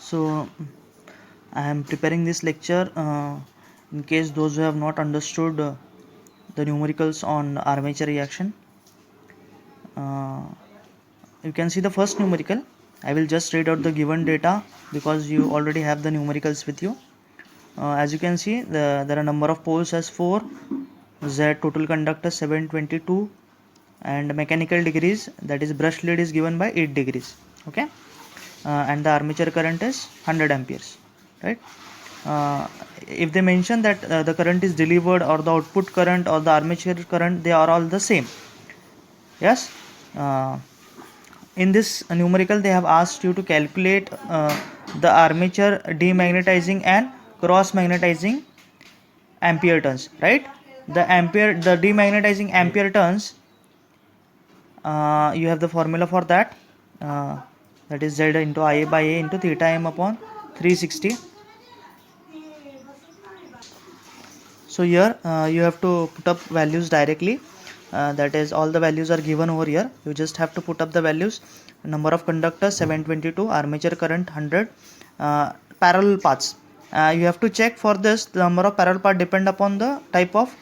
So I am preparing this lecture in case those who have not understood the numericals on armature reaction. You can see the first numerical. I will just read out the given data because you already have the numericals with you. As you can see, there are number of poles as 4, Z total conductors 722, and mechanical degrees, that is brush lead, is given by 8 degrees. Okay, and the armature current is 100 amperes, right? If they mention that the current is delivered, or the output current or the armature current, they are all the same. Yes. In this numerical they have asked you to calculate the armature demagnetizing and cross magnetizing ampere turns, right? The demagnetizing ampere turns, you have the formula for that, that is Z into Ia by A into theta m upon 360. So here you have to put up values directly, that is all the values are given over here. You just have to put up the values. Number of conductors 722, armature current 100, parallel paths. You have to check for this. The number of parallel paths depend upon the type of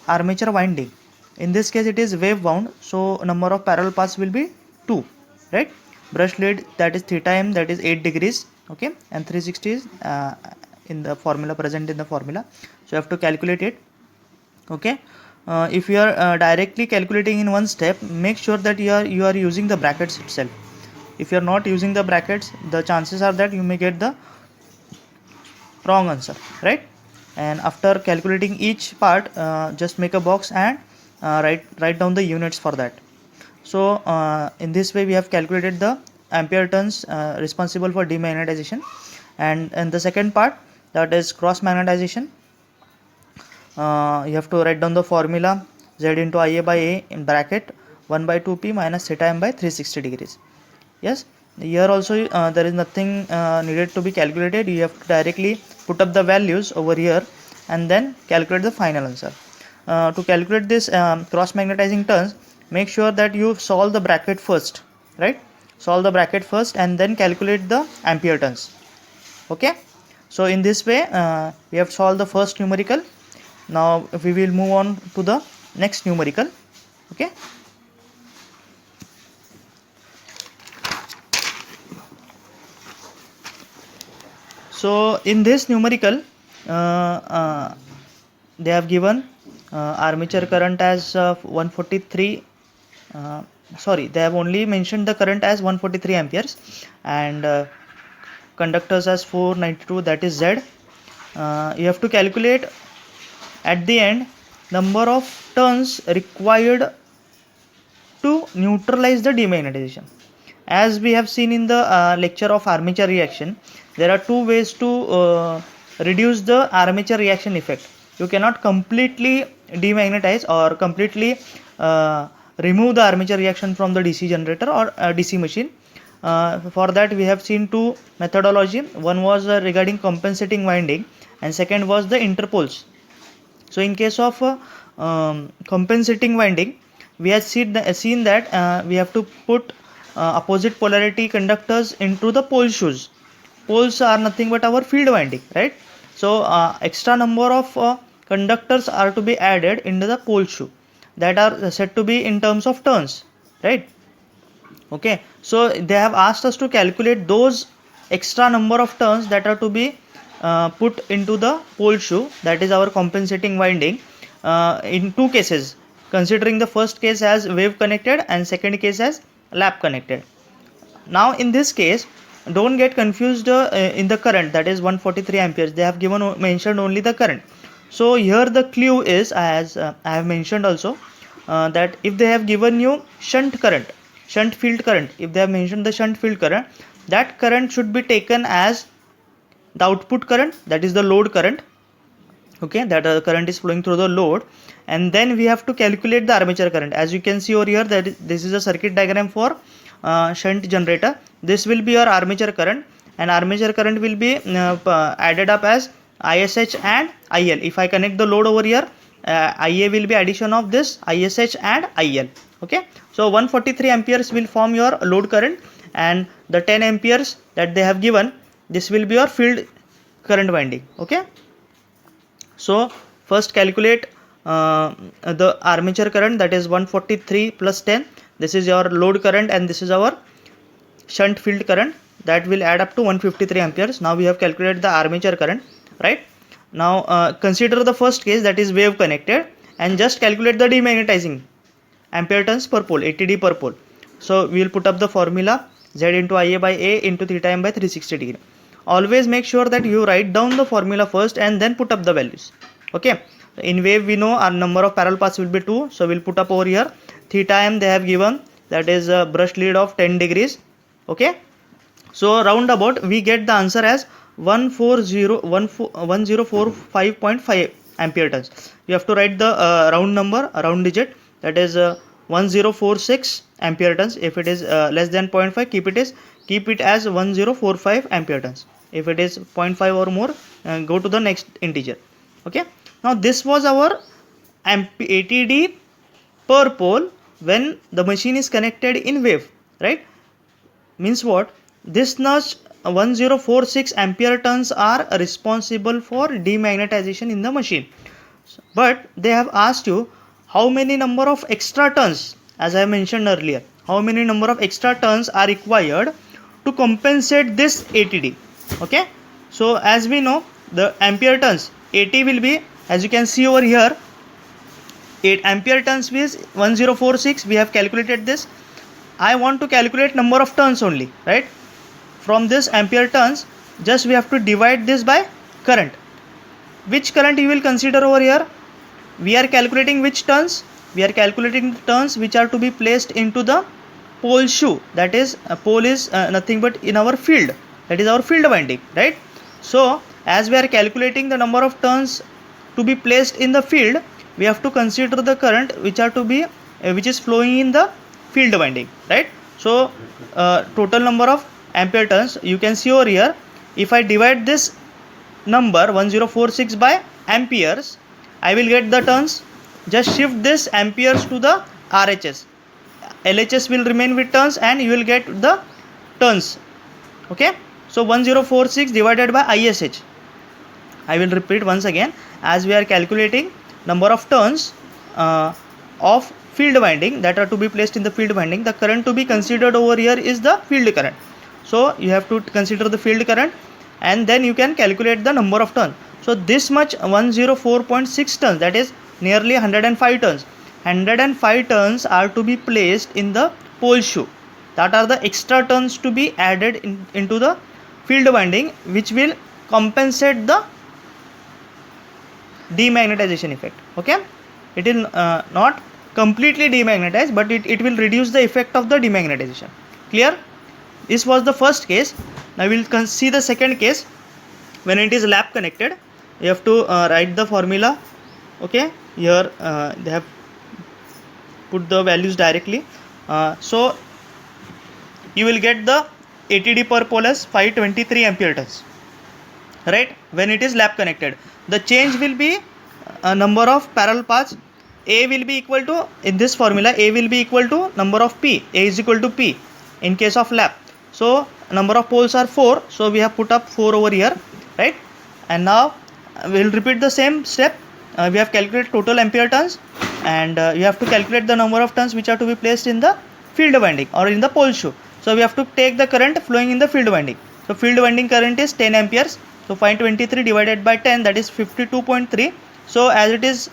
armature winding. In this case it is wave wound, so number of parallel paths will be 2, right? Brush lead, that is theta m, that is 8 degrees, okay, and 360 is in the formula, present in the formula. So you have to calculate it. Okay, if you are directly calculating in one step, make sure that you are using the brackets itself. If you are not using the brackets, the chances are that you may get the wrong answer, right? And after calculating each part, just make a box and write down the units for that. So in this way we have calculated the ampere turns responsible for demagnetization. And the second part, that is cross magnetization, you have to write down the formula, Z into Ia by A in bracket 1 by 2p minus theta m by 360 degrees. Yes, here also there is nothing needed to be calculated. You have to directly put up the values over here and then calculate the final answer. To calculate this cross magnetizing turns, make sure that you solve the bracket first, right? Solve the bracket first and then calculate the ampere turns. Okay, so in this way we have solved the first numerical. Now we will move on to the next numerical. Okay, so in this numerical they have given armature current as 143, sorry, they have only mentioned the current as 143 amperes, and conductors as 492, that is Z. You have to calculate at the end number of turns required to neutralize the demagnetization. As we have seen in the lecture of armature reaction, there are two ways to reduce the armature reaction effect. You cannot completely demagnetize or completely remove the armature reaction from the DC generator or DC machine. For that we have seen two methodology. One was regarding compensating winding, and second was the interpoles. So in case of compensating winding, we have seen that we have to put opposite polarity conductors into the pole shoes. Poles are nothing but our field winding, right? So extra number of conductors are to be added into the pole shoe, that are said to be in terms of turns, right? Okay, so they have asked us to calculate those extra number of turns that are to be put into the pole shoe, that is our compensating winding, in two cases, considering the first case as wave connected and second case as lap connected. Now in this case, don't get confused in the current, that is 143 amperes. They have mentioned only the current. So here the clue is, as I have mentioned also, that if they have given you shunt field current, if they have mentioned the shunt field current, that current should be taken as the output current, that is the load current. Okay, that current is flowing through the load, and then we have to calculate the armature current. As you can see over here, that this is a circuit diagram for shunt generator. This will be your armature current, and armature current will be added up as ISH and IL. If I connect the load over here, IA will be addition of this ISH and IL. Okay, so 143 amperes will form your load current, and the 10 amperes that they have given, this will be your field current winding. Okay, so first calculate the armature current, that is 143 plus 10. This is your load current and this is our shunt field current, that will add up to 153 amperes. Now we have calculated the armature current, right? Now consider the first case, that is wave connected, and just calculate the demagnetizing ampere turns per pole, ATD per pole. So we will put up the formula, Z into Ia by A into theta m by 360 degree. Always make sure that you write down the formula first and then put up the values. Okay, in wave we know our number of parallel paths will be 2, so we'll put up over here. Theta m they have given, that is a brush lead of 10 degrees. Okay, so roundabout we get the answer as 1045.5 ampere turns. You have to write the round number, round digit, that is 1046 ampere turns. If it is less than 0.5, keep it as 1045 ampere turns. If it is 0.5 or more, go to the next integer. Okay, now this was our ATD per pole when the machine is connected in wave, right? Means what? This notch 1046 ampere turns are responsible for demagnetization in the machine, but they have asked you how many number of extra turns, as I mentioned earlier, how many number of extra turns are required to compensate this ATD. Okay, so as we know, the ampere turns AT will be, as you can see over here, 8 ampere turns is 1046. We have calculated this. I want to calculate number of turns only, right? From this ampere turns, just we have to divide this by current. Which current you will consider over here? We are calculating which turns? We are calculating the turns which are to be placed into the pole shoe. That is, a pole is nothing but in our field. That is our field winding, right? So as we are calculating the number of turns to be placed in the field, we have to consider the current which are to be which is flowing in the field winding, right? So total number of ampere turns you can see over here. If I divide this number 1046 by amperes, I will get the turns. Just shift this amperes to the RHS. LHS will remain with turns and you will get the turns. Okay, so 1046 divided by ISH. I will repeat once again. As we are calculating number of turns of field winding that are to be placed in the field winding, the current to be considered over here is the field current. So you have to consider the field current and then you can calculate the number of turns. So this much 104.6 turns, that is nearly 105 turns. 105 turns are to be placed in the pole shoe. That are the extra turns to be added into the field winding, which will compensate the demagnetization effect. Okay, it will not completely demagnetize, but it will reduce the effect of the demagnetization. Clear? This was the first case. Now we will see the second case. When it is lap connected, you have to write the formula. Okay, here they have put the values directly. So you will get the ATD per pole as 523 ampere turns, right? When it is lap connected, the change will be a number of parallel paths. A will be equal to, in this formula, A will be equal to number of P. A is equal to P in case of lap. So number of poles are 4, so we have put up 4 over here, right? And now we will repeat the same step. We have calculated total ampere turns, and you have to calculate the number of turns which are to be placed in the field winding or in the pole shoe. So we have to take the current flowing in the field winding. So field winding current is 10 amperes. So 523 divided by 10, that is 52.3. So as it is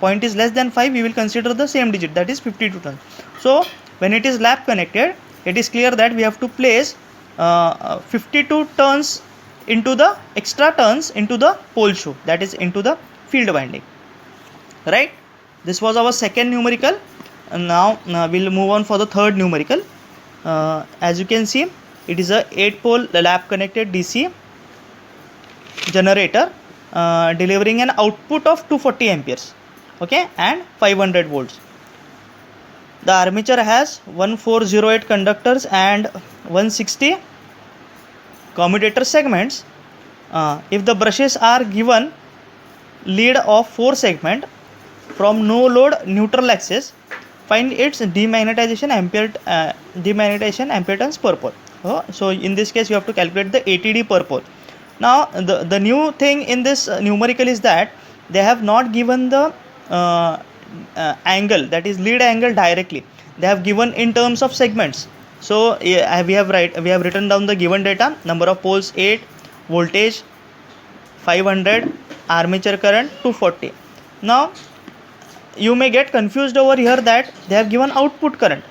point is less than 5, we will consider the same digit, that is 52 turns. So when it is lap connected, it is clear that we have to place 52 turns into the extra turns into the pole shoe, that is into the field winding, right? This was our second numerical. Now we'll move on for the third numerical. As you can see, it is a 8-pole lap connected DC generator delivering an output of 240 amperes, okay, and 500 volts. The armature has 1408 conductors and 160 commutator segments. If the brushes are given lead of 4 segment from no load neutral axis, find its demagnetization ampere turns per pole. So in this case you have to calculate the ATD per pole. Now the new thing in this numerical is that they have not given the angle, that is lead angle, directly. They have given in terms of segments. So we have written down the given data: number of poles 8, voltage 500, armature current 240. Now you may get confused over here that they have given output current.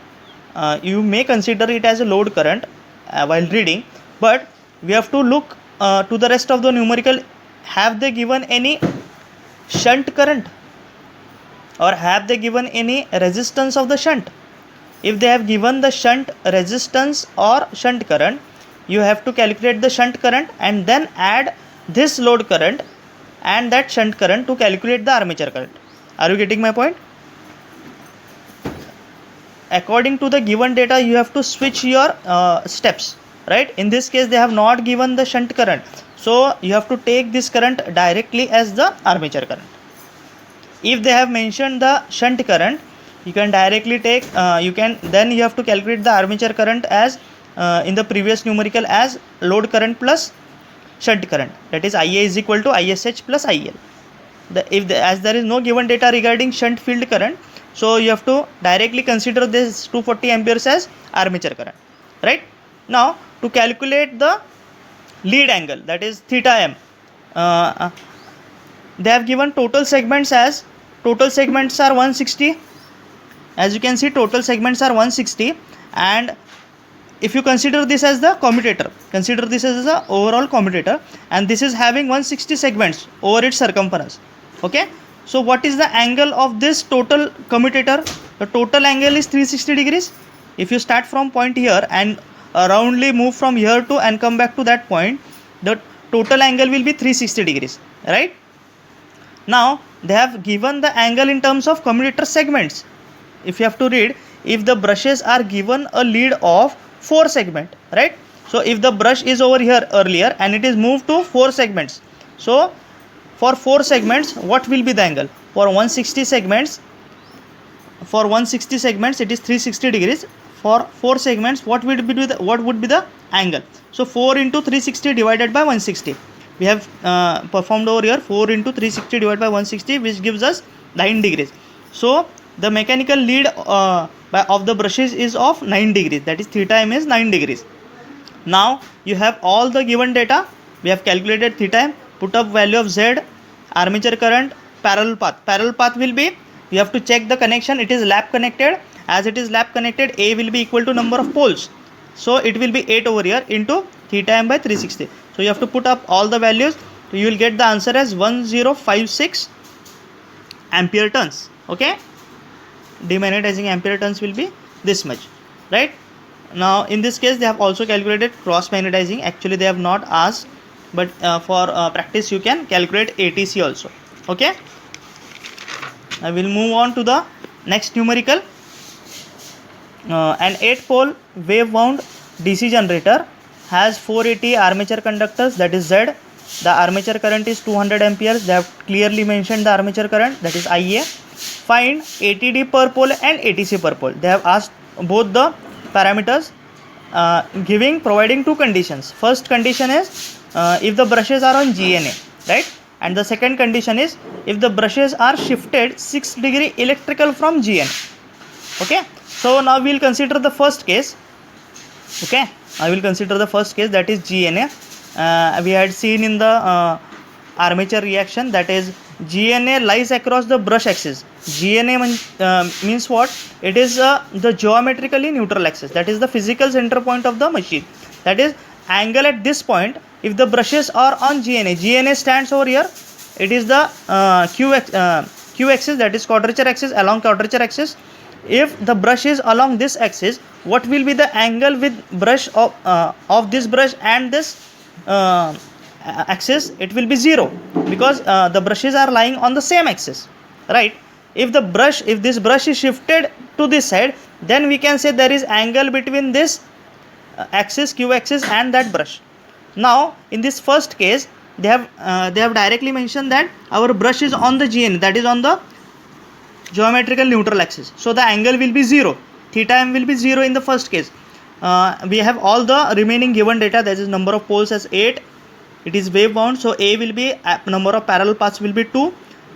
You may consider it as a load current while reading, but we have to look to the rest of the numerical. Have they given any shunt current, or have they given any resistance of the shunt? If they have given the shunt resistance or shunt current, you have to calculate the shunt current and then add this load current and that shunt current to calculate the armature current. Are you getting my point? According to the given data, you have to switch your steps, right? In this case, they have not given the shunt current, so you have to take this current directly as the armature current. If they have mentioned the shunt current, you can directly take then you have to calculate the armature current as in the previous numerical as load current plus shunt current, that is IA is equal to ISH plus IL. As there is no given data regarding shunt field current, so you have to directly consider this 240 amperes as armature current, right? Now to calculate the lead angle, that is theta m, they have given total segments are 160. As you can see, total segments are 160, and if you consider this as the commutator, consider this as the overall commutator, and this is having 160 segments over its circumference. Okay, so what is the angle of this total commutator? The total angle is 360 degrees. If you start from point here and roundly move from here to and come back to that point, the total angle will be 360 degrees, right? Now they have given the angle in terms of commutator segments. If you have to read, if the brushes are given a lead of 4 segment, right? So if the brush is over here earlier and it is moved to 4 segments, so for 4 segments, what will be the angle? For 160 segments, it is 360 degrees. For 4 segments, what would be the angle? So 4 into 360 divided by 160. We have performed over here 4 into 360 divided by 160, which gives us 9 degrees. So the mechanical lead of the brushes is of 9 degrees, that is theta m is 9 degrees. Now you have all the given data. We have calculated theta m, put up value of Z, armature current, parallel path will be, we have to check the connection, it is lap connected. As it is lap connected, A will be equal to number of poles, so it will be 8 over here into theta m by 360. So you have to put up all the values, so you will get the answer as 1056 ampere turns. Okay, demagnetizing ampere turns will be this much, right? Now in this case, they have also calculated cross magnetizing. Actually they have not asked, but for practice you can calculate ATC also. Okay, I will move on to the next numerical. An 8-pole wave wound DC generator has 480 armature conductors, that is Z. The armature current is 200 amperes. They have clearly mentioned the armature current, that is IA. Find ATD per pole and ATC per pole. They have asked both the parameters, providing 2 conditions. First condition is if the brushes are on GNA, right? And the second condition is if the brushes are shifted 6 degree electrical from GNA. Okay, so now we will consider the first case. Okay, I will consider the first case, that is GNA. We had seen in the armature reaction, that is GNA lies across the brush axis. GNA means what? It is the geometrically neutral axis, that is the physical center point of the machine. That is angle at this point. If the brushes are on GNA stands over here. It is the Q axis, that is quadrature axis, along quadrature axis. If the brush is along this axis, what will be the angle with brush of this brush and this axis? It will be 0, because the brushes are lying on the same axis, right? If this brush is shifted to this side, then we can say there is angle between this axis, Q axis, and that brush. Now in this first case, they have directly mentioned that our brush is on the GNA, that is on the geometrical neutral axis, so the angle will be 0. Theta m will be 0 in the first case. we have all the remaining given data, that is number of poles as 8, it is wave bound, so A will be number of parallel paths will be 2,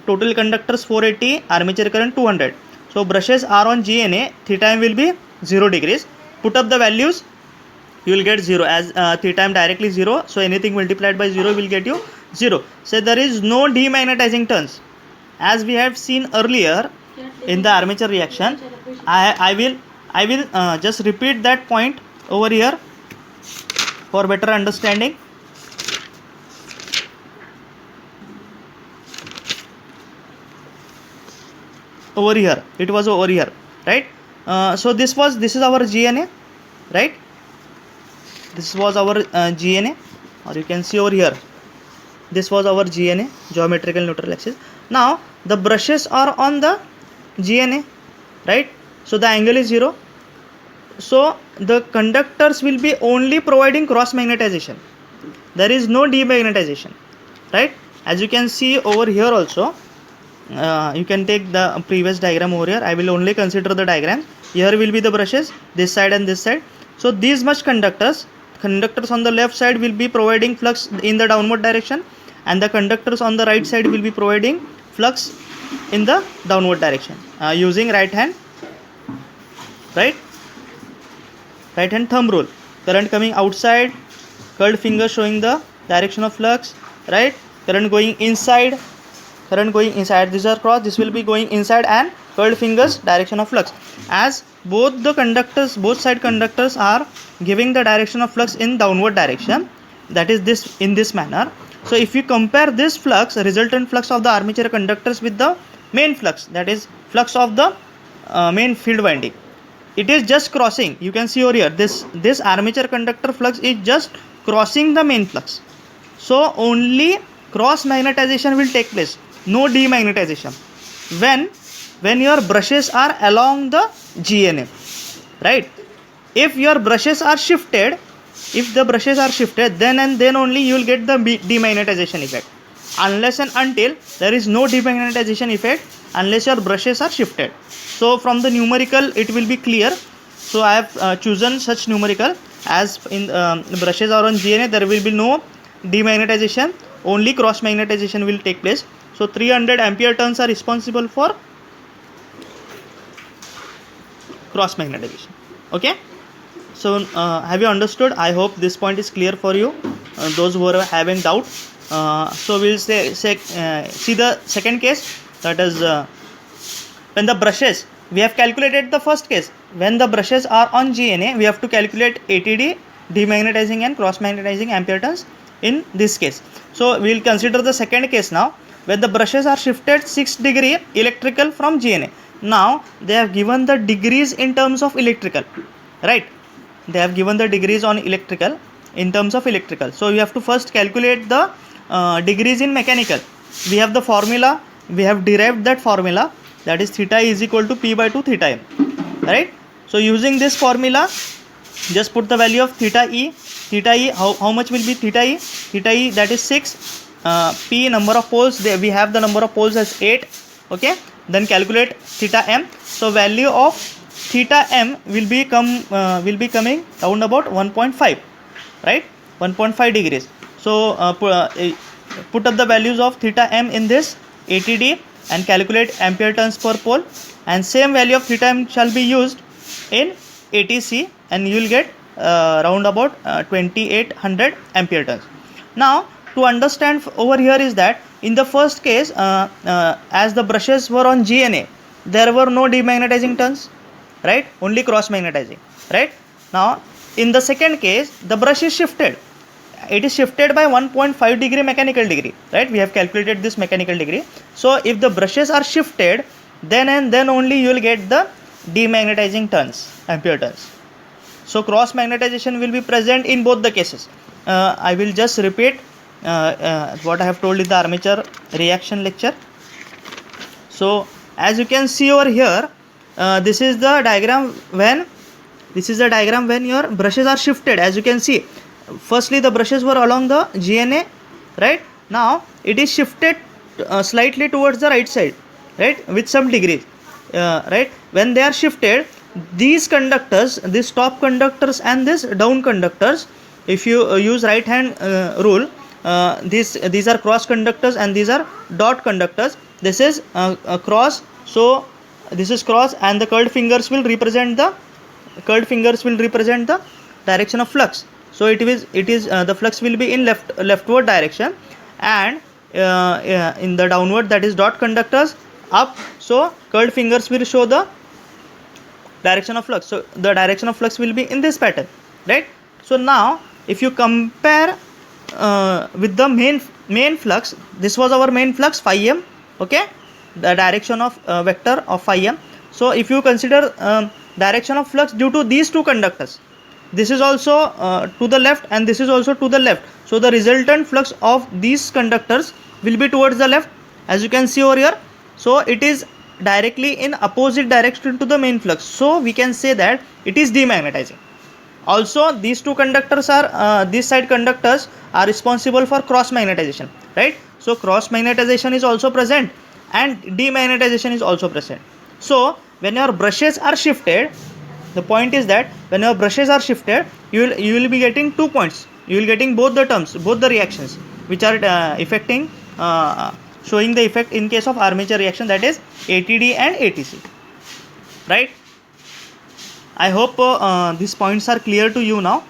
total conductors 480, armature current 200. So brushes are on GNA, theta m will be 0 degrees. Put up the values, you will get 0, as theta m directly 0, so anything multiplied by 0 will get you 0. So there is no demagnetizing turns, as we have seen earlier in the armature reaction. I will just repeat that point over here for better understanding. Over here, it was over here, right? So this is our GNA, right? This was our GNA, or you can see over here, this was our GNA, geometrical neutral axis. Now the brushes are on the GNA, right? So the angle is 0, so the conductors will be only providing cross magnetization, there is no demagnetization, right? As you can see over here also, you can take the previous diagram over here. I will only consider the diagram. Here will be the brushes, this side and this side. So these much conductors on the left side will be providing flux in the downward direction, and the conductors on the right side will be providing flux in the downward direction, using right hand thumb rule. Current coming outside, curled finger showing the direction of flux, right? Current going inside, these are cross, this will be going inside, and curled fingers direction of flux, as both side conductors are giving the direction of flux in downward direction, that is this in this manner. So if you compare this flux, resultant flux of the armature conductors with the main flux, that is flux of the main field winding, it is just crossing. You can see over here, this armature conductor flux is just crossing the main flux, so only cross magnetization will take place, no demagnetization when your brushes are along the GNA, right? If your brushes are shifted, then only you will get the demagnetization effect, unless and until there is no demagnetization effect unless your brushes are shifted. So from the numerical it will be clear. So I have chosen such numerical, as in brushes are on GNA, there will be no demagnetization, only cross magnetization will take place. So 300 ampere turns are responsible for cross magnetization. Okay, so have you understood? I hope this point is clear for you, those who are having doubt. So we'll see the second case, that is when the brushes, we have calculated the first case, when the brushes are on GNA, we have to calculate ATD, demagnetizing and cross magnetizing ampere turns in this case. So we will consider the second case now, when the brushes are shifted 6 degree electrical from GNA. Now they have given the degrees in terms of electrical, right? They have given the degrees on electrical in terms of electrical. So you have to first calculate the degrees in mechanical. We have the formula, we have derived that formula, that is theta is equal to p by 2 theta m, right? So using this formula, just put the value of theta e, how much will be theta e, that is 6, p number of poles, there we have the number of poles as 8, okay? Then calculate theta m. So value of theta m will be coming round about 1.5, right? 1.5 degrees. So put up the values of theta m in this ATD and calculate ampere turns per pole, and same value of theta m shall be used in ATC, and you will get round about 2800 ampere turns. Now to understand over here is that in the first case, as the brushes were on GNA, there were no demagnetizing turns, right? Only cross magnetizing, right? Now in the second case, the brush is shifted, it is shifted by 1.5 degree mechanical degree, right? We have calculated this mechanical degree. So if the brushes are shifted, then and then only you will get the demagnetizing turns, ampere turns. So cross magnetization will be present in both the cases. I will just repeat what I have told in the armature reaction lecture. So as you can see over here, this is the diagram when your brushes are shifted. As you can see, firstly the brushes were along the GNA, right? Now it is shifted slightly towards the right side, right, with some degrees, right? When they are shifted, these conductors, these top conductors and this down conductors, if you use right hand rule, these are cross conductors and these are dot conductors. This is a cross, so this is cross, and the curled fingers will represent the direction of flux. So it is the flux will be in leftward direction, and in the downward, that is dot conductors, up, so curled fingers will show the direction of flux. So the direction of flux will be in this pattern, right? So now if you compare with the main flux, this was our main flux phi m, okay, the direction of vector of phi m. So if you consider direction of flux due to these two conductors, this is also to the left and this is also to the left, so the resultant flux of these conductors will be towards the left, as you can see over here. So it is directly in opposite direction to the main flux, so we can say that it is demagnetizing. Also these two conductors are this side conductors are responsible for cross magnetization, right? So cross magnetization is also present and demagnetization is also present. So when your brushes are shifted, the point is that when your brushes are shifted, you will be getting 2 points. You will getting both the terms, both the reactions, which are affecting showing the effect in case of armature reaction, that is ATD and ATC, right? I hope these points are clear to you now.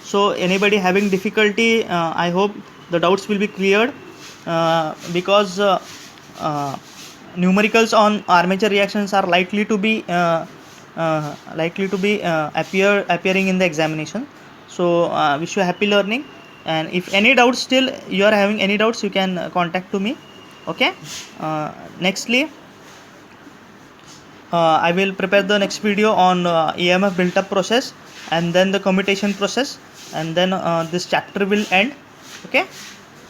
So anybody having difficulty, I hope the doubts will be cleared, because numericals on armature reactions are likely to be appearing in the examination. So wish you happy learning, and if any doubts, still you are having any doubts, you can contact to me, okay? Nextly, I will prepare the next video on EMF built-up process, and then the commutation process, and then this chapter will end, okay?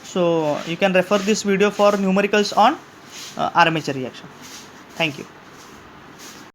So you can refer this video for numericals on armature reaction. Thank you.